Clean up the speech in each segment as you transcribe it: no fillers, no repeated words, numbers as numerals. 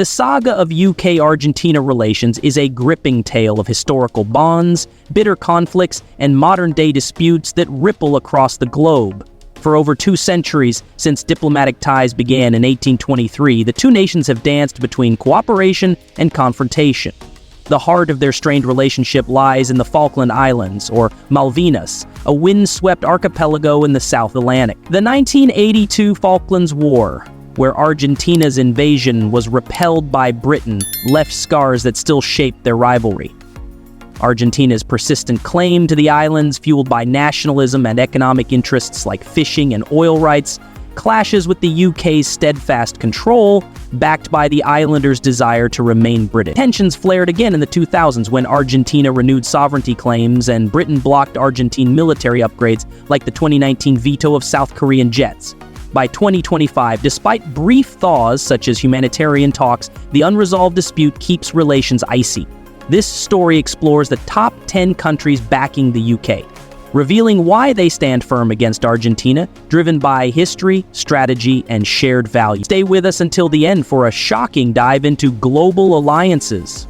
The saga of UK-Argentina relations is a gripping tale of historical bonds, bitter conflicts, and modern-day disputes that ripple across the globe. For over 2 centuries, since diplomatic ties began in 1823, the two nations have danced between cooperation and confrontation. The heart of their strained relationship lies in the Falkland Islands, or Malvinas, a windswept archipelago in the South Atlantic. The 1982 Falklands War, where Argentina's invasion was repelled by Britain, left scars that still shape their rivalry. Argentina's persistent claim to the islands, fueled by nationalism and economic interests like fishing and oil rights, clashes with the UK's steadfast control, backed by the islanders' desire to remain British. Tensions flared again in the 2000s when Argentina renewed sovereignty claims and Britain blocked Argentine military upgrades like the 2019 veto of South Korean jets. By 2025, despite brief thaws such as humanitarian talks, the unresolved dispute keeps relations icy. This story explores the top 10 countries backing the UK, revealing why they stand firm against Argentina, driven by history, strategy, and shared values. Stay with us until the end for a shocking dive into global alliances.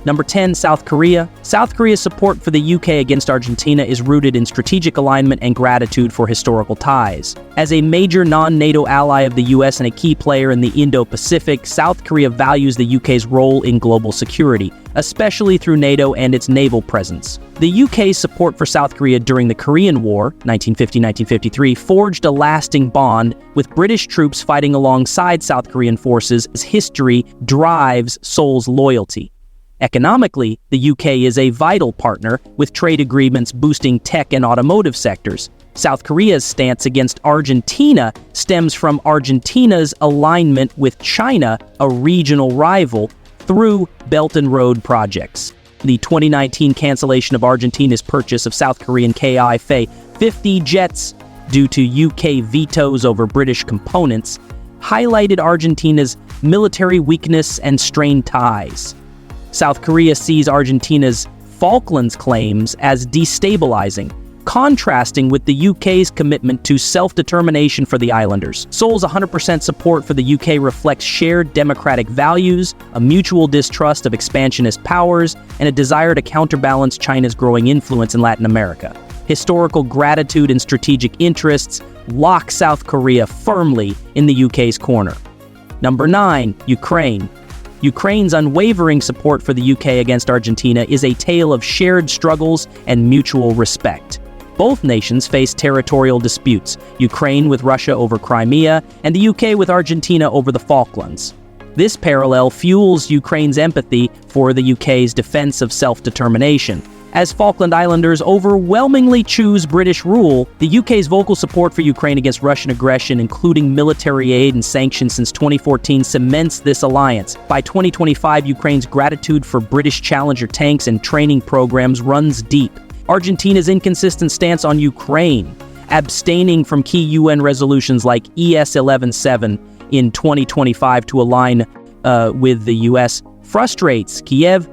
Number 10, South Korea. South Korea's support for the UK against Argentina is rooted in strategic alignment and gratitude for historical ties. As a major non-NATO ally of the US and a key player in the Indo-Pacific, South Korea values the UK's role in global security, especially through NATO and its naval presence. The UK's support for South Korea during the Korean War, 1950-1953, forged a lasting bond, with British troops fighting alongside South Korean forces as history drives Seoul's loyalty. Economically, the UK is a vital partner, with trade agreements boosting tech and automotive sectors. South Korea's stance against Argentina stems from Argentina's alignment with China, a regional rival, through Belt and Road projects. The 2019 cancellation of Argentina's purchase of South Korean Ki-50 jets due to UK vetoes over British components highlighted Argentina's military weakness and strained ties. South Korea sees Argentina's Falklands claims as destabilizing, contrasting with the UK's commitment to self-determination for the islanders. Seoul's 100% support for the UK reflects shared democratic values, a mutual distrust of expansionist powers, and a desire to counterbalance China's growing influence in Latin America. Historical gratitude and strategic interests lock South Korea firmly in the UK's corner. Number 9, Ukraine. Ukraine's unwavering support for the UK against Argentina is a tale of shared struggles and mutual respect. Both nations face territorial disputes, Ukraine with Russia over Crimea, and the UK with Argentina over the Falklands. This parallel fuels Ukraine's empathy for the UK's defense of self-determination. As Falkland Islanders overwhelmingly choose British rule, the UK's vocal support for Ukraine against Russian aggression, including military aid and sanctions since 2014, cements this alliance. By 2025, Ukraine's gratitude for British Challenger tanks and training programs runs deep. Argentina's inconsistent stance on Ukraine, abstaining from key UN resolutions like ES 11-7 in 2025 to align with the US, frustrates Kiev.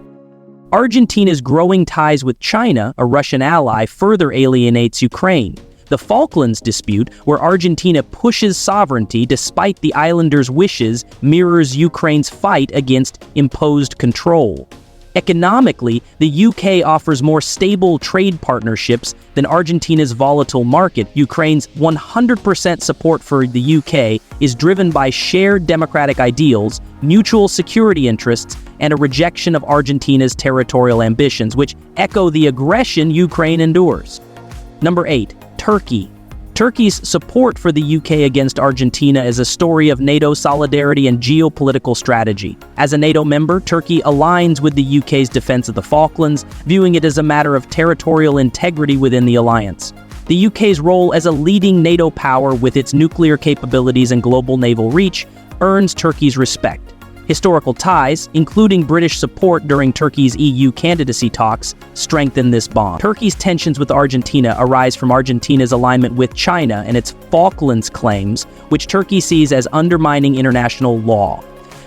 Argentina's growing ties with China, a Russian ally, further alienates Ukraine. The Falklands dispute, where Argentina pushes sovereignty despite the islanders' wishes, mirrors Ukraine's fight against imposed control. Economically, the UK offers more stable trade partnerships than Argentina's volatile market. Ukraine's 100% support for the UK is driven by shared democratic ideals, mutual security interests, and a rejection of Argentina's territorial ambitions, which echo the aggression Ukraine endures. Number 8, Turkey. Turkey's support for the UK against Argentina is a story of NATO solidarity and geopolitical strategy. As a NATO member, Turkey aligns with the UK's defense of the Falklands, viewing it as a matter of territorial integrity within the alliance. The UK's role as a leading NATO power with its nuclear capabilities and global naval reach earns Turkey's respect. Historical ties, including British support during Turkey's EU candidacy talks, strengthen this bond. Turkey's tensions with Argentina arise from Argentina's alignment with China and its Falklands claims, which Turkey sees as undermining international law.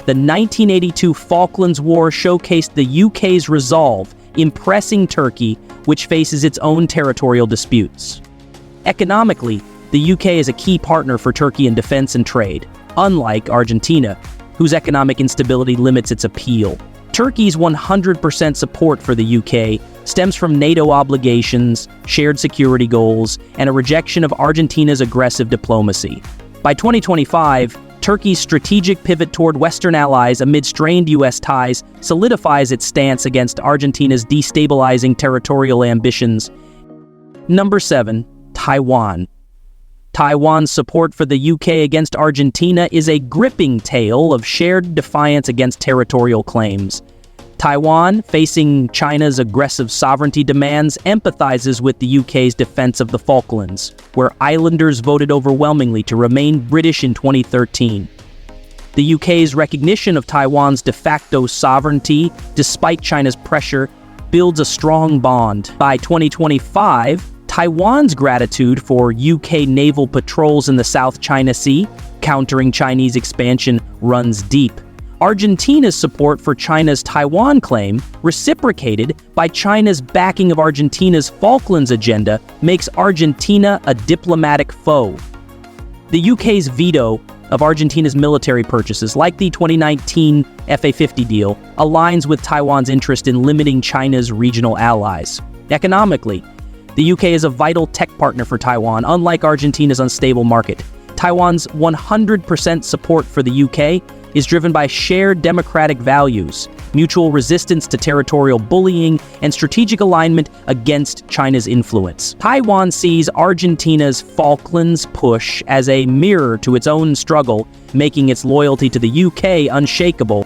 The 1982 Falklands War showcased the UK's resolve, impressing Turkey, which faces its own territorial disputes. Economically, the UK is a key partner for Turkey in defense and trade, unlike Argentina, whose economic instability limits its appeal. Turkey's 100% support for the UK stems from NATO obligations, shared security goals, and a rejection of Argentina's aggressive diplomacy. By 2025, Turkey's strategic pivot toward Western allies amid strained U.S. ties solidifies its stance against Argentina's destabilizing territorial ambitions. Number 7. Taiwan. Taiwan's support for the UK against Argentina is a gripping tale of shared defiance against territorial claims. Taiwan, facing China's aggressive sovereignty demands, empathizes with the UK's defense of the Falklands, where islanders voted overwhelmingly to remain British in 2013. The UK's recognition of Taiwan's de facto sovereignty, despite China's pressure, builds a strong bond. By 2025, Taiwan's gratitude for UK naval patrols in the South China Sea, countering Chinese expansion, runs deep. Argentina's support for China's Taiwan claim, reciprocated by China's backing of Argentina's Falklands agenda, makes Argentina a diplomatic foe. The UK's veto of Argentina's military purchases, like the 2019 FA-50 deal, aligns with Taiwan's interest in limiting China's regional allies. Economically, the UK is a vital tech partner for Taiwan, unlike Argentina's unstable market. Taiwan's 100% support for the UK is driven by shared democratic values, mutual resistance to territorial bullying, and strategic alignment against China's influence. Taiwan sees Argentina's Falklands push as a mirror to its own struggle, making its loyalty to the UK unshakable.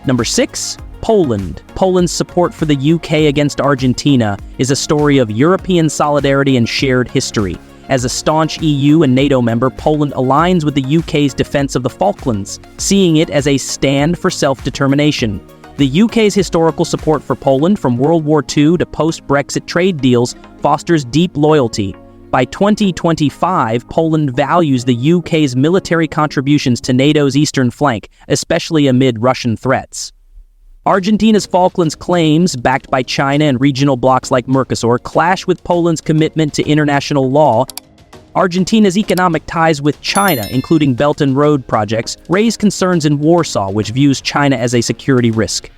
Number 6. Poland. Poland's support for the UK against Argentina is a story of European solidarity and shared history. As a staunch EU and NATO member, Poland aligns with the UK's defense of the Falklands, seeing it as a stand for self-determination. The UK's historical support for Poland, from World War II to post-Brexit trade deals, fosters deep loyalty. By 2025, Poland values the UK's military contributions to NATO's eastern flank, especially amid Russian threats. Argentina's Falklands claims, backed by China and regional blocs like Mercosur, clash with Poland's commitment to international law. Argentina's economic ties with China, including Belt and Road projects, raise concerns in Warsaw, which views China as a security risk.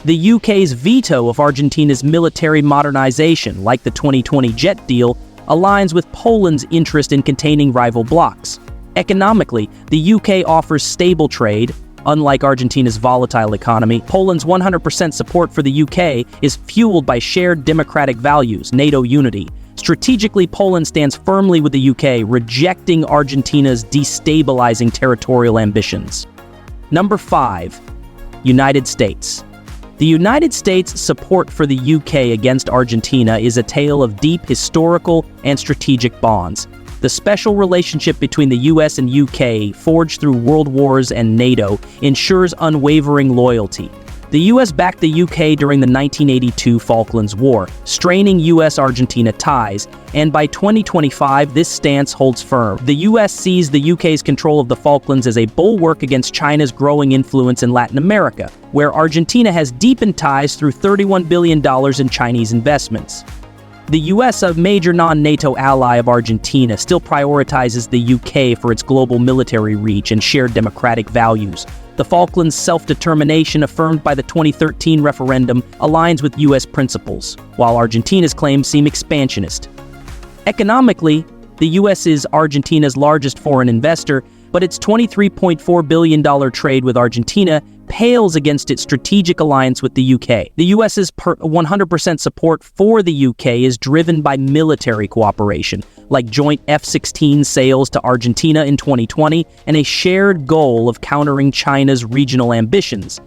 The UK's veto of Argentina's military modernization, like the 2020 jet deal, aligns with Poland's interest in containing rival blocs. Economically, the UK offers stable trade. Unlike Argentina's volatile economy, Poland's 100% support for the UK is fueled by shared democratic values, NATO unity. Strategically, Poland stands firmly with the UK, rejecting Argentina's destabilizing territorial ambitions. Number 5. United States. The United States' support for the UK against Argentina is a tale of deep historical and strategic bonds. The special relationship between the US and UK, forged through world wars and NATO, ensures unwavering loyalty. The US backed the UK during the 1982 Falklands War, straining US-Argentina ties, and by 2025 this stance holds firm. The US sees the UK's control of the Falklands as a bulwark against China's growing influence in Latin America, where Argentina has deepened ties through $31 billion in Chinese investments. The US, a major non-NATO ally of Argentina, still prioritizes the UK for its global military reach and shared democratic values. The Falklands' self-determination affirmed by the 2013 referendum aligns with US principles, while Argentina's claims seem expansionist. Economically, the US is Argentina's largest foreign investor, but its $23.4 billion trade with Argentina pales against its strategic alliance with the UK. The US's 100% support for the UK is driven by military cooperation, like joint F-16 sales to Argentina in 2020 and a shared goal of countering China's regional ambitions.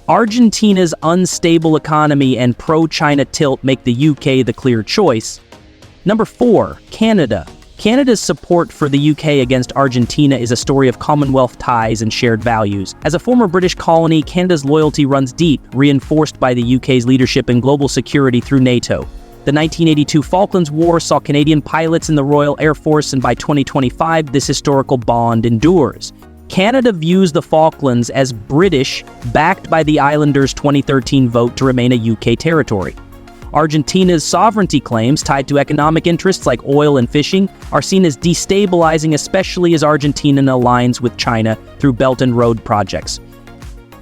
Argentina's unstable economy and pro-China tilt make the UK the clear choice. Number 4. Canada. Canada's support for the UK against Argentina is a story of Commonwealth ties and shared values. As a former British colony, Canada's loyalty runs deep, reinforced by the UK's leadership in global security through NATO. The 1982 Falklands War saw Canadian pilots in the Royal Air Force, and by 2025, this historical bond endures. Canada views the Falklands as British, backed by the islanders' 2013 vote to remain a UK territory. Argentina's sovereignty claims, tied to economic interests like oil and fishing, are seen as destabilizing, especially as Argentina aligns with China through Belt and Road projects.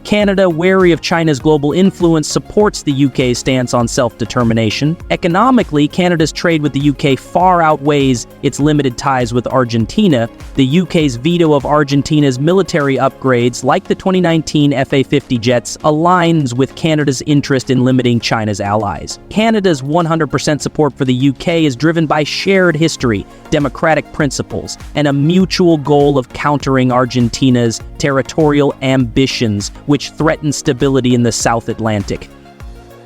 Canada, wary of China's global influence, supports the UK's stance on self-determination. Economically, Canada's trade with the UK far outweighs its limited ties with Argentina. The UK's veto of Argentina's military upgrades, like the 2019 FA-50 jets, aligns with Canada's interest in limiting China's allies. Canada's 100% support for the UK is driven by shared history, democratic principles, and a mutual goal of countering Argentina's territorial ambitions, which threaten stability in the South Atlantic.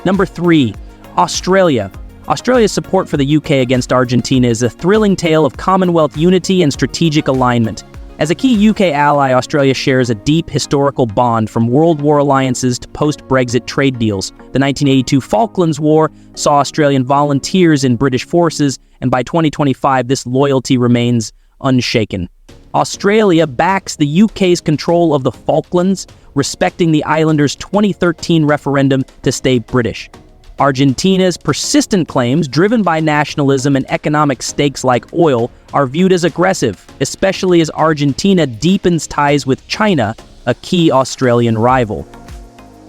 Number 3, Australia. Australia's support for the UK against Argentina is a thrilling tale of Commonwealth unity and strategic alignment. As a key UK ally, Australia shares a deep historical bond from World War alliances to post-Brexit trade deals. The 1982 Falklands War saw Australian volunteers in British forces, and by 2025 this loyalty remains unshaken. Australia backs the UK's control of the Falklands, respecting the islanders' 2013 referendum to stay British. Argentina's persistent claims, driven by nationalism and economic stakes like oil, are viewed as aggressive, especially as Argentina deepens ties with China, a key Australian rival.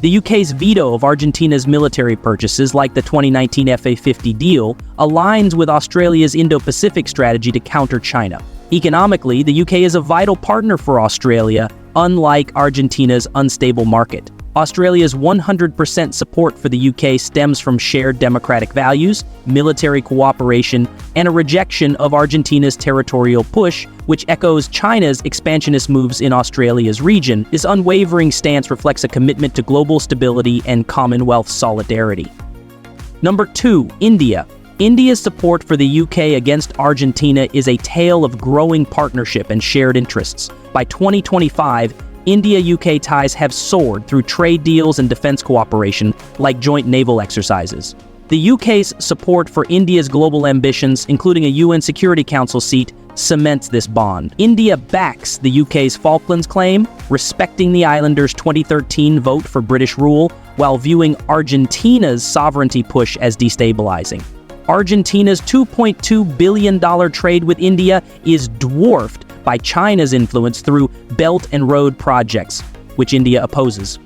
The UK's veto of Argentina's military purchases, like the 2019 FA-50 deal, aligns with Australia's Indo-Pacific strategy to counter China. Economically, the UK is a vital partner for Australia, unlike Argentina's unstable market. Australia's 100% support for the UK stems from shared democratic values, military cooperation, and a rejection of Argentina's territorial push, which echoes China's expansionist moves in Australia's region. This unwavering stance reflects a commitment to global stability and Commonwealth solidarity. Number 2, India. India's support for the UK against Argentina is a tale of growing partnership and shared interests. By 2025, India-UK ties have soared through trade deals and defense cooperation, like joint naval exercises. The UK's support for India's global ambitions, including a UN Security Council seat, cements this bond. India backs the UK's Falklands claim, respecting the islanders' 2013 vote for British rule, while viewing Argentina's sovereignty push as destabilizing. Argentina's $2.2 billion trade with India is dwarfed by China's influence through Belt and Road projects, which India opposes.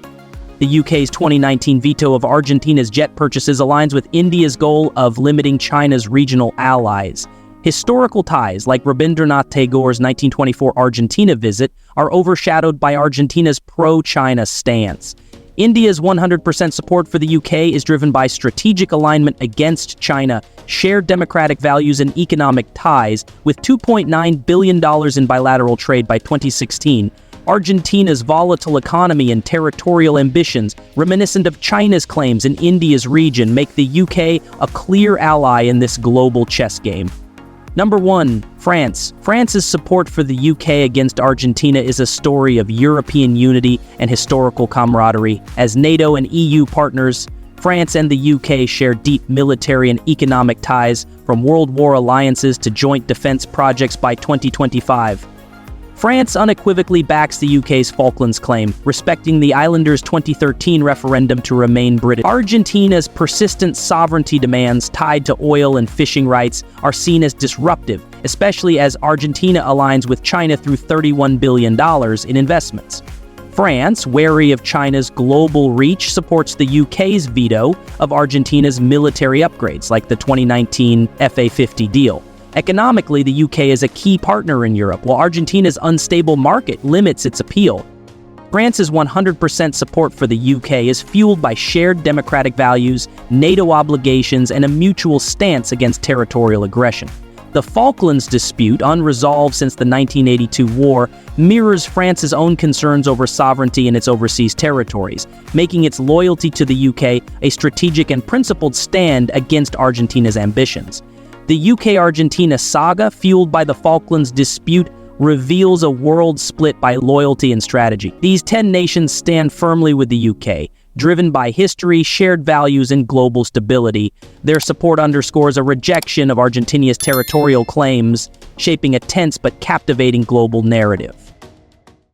The UK's 2019 veto of Argentina's jet purchases aligns with India's goal of limiting China's regional allies. Historical ties, like Rabindranath Tagore's 1924 Argentina visit, are overshadowed by Argentina's pro-China stance. India's 100% support for the UK is driven by strategic alignment against China, shared democratic values, and economic ties. With $2.9 billion in bilateral trade by 2016, Argentina's volatile economy and territorial ambitions, reminiscent of China's claims in India's region, make the UK a clear ally in this global chess game. Number 1, France. France's support for the UK against Argentina is a story of European unity and historical camaraderie. As NATO and EU partners, France and the UK share deep military and economic ties, from World War alliances to joint defense projects by 2025. France unequivocally backs the UK's Falklands claim, respecting the islanders' 2013 referendum to remain British. Argentina's persistent sovereignty demands tied to oil and fishing rights are seen as disruptive, especially as Argentina aligns with China through $31 billion in investments. France, wary of China's global reach, supports the UK's veto of Argentina's military upgrades, like the 2019 FA-50 deal. Economically, the UK is a key partner in Europe, while Argentina's unstable market limits its appeal. France's 100% support for the UK is fueled by shared democratic values, NATO obligations, and a mutual stance against territorial aggression. The Falklands dispute, unresolved since the 1982 war, mirrors France's own concerns over sovereignty in its overseas territories, making its loyalty to the UK a strategic and principled stand against Argentina's ambitions. The UK Argentina saga, fueled by the Falklands dispute, reveals a world split by loyalty and strategy. These 10 nations stand firmly with the UK, driven by history, shared values, and global stability. Their support underscores a rejection of Argentina's territorial claims, shaping a tense but captivating global narrative.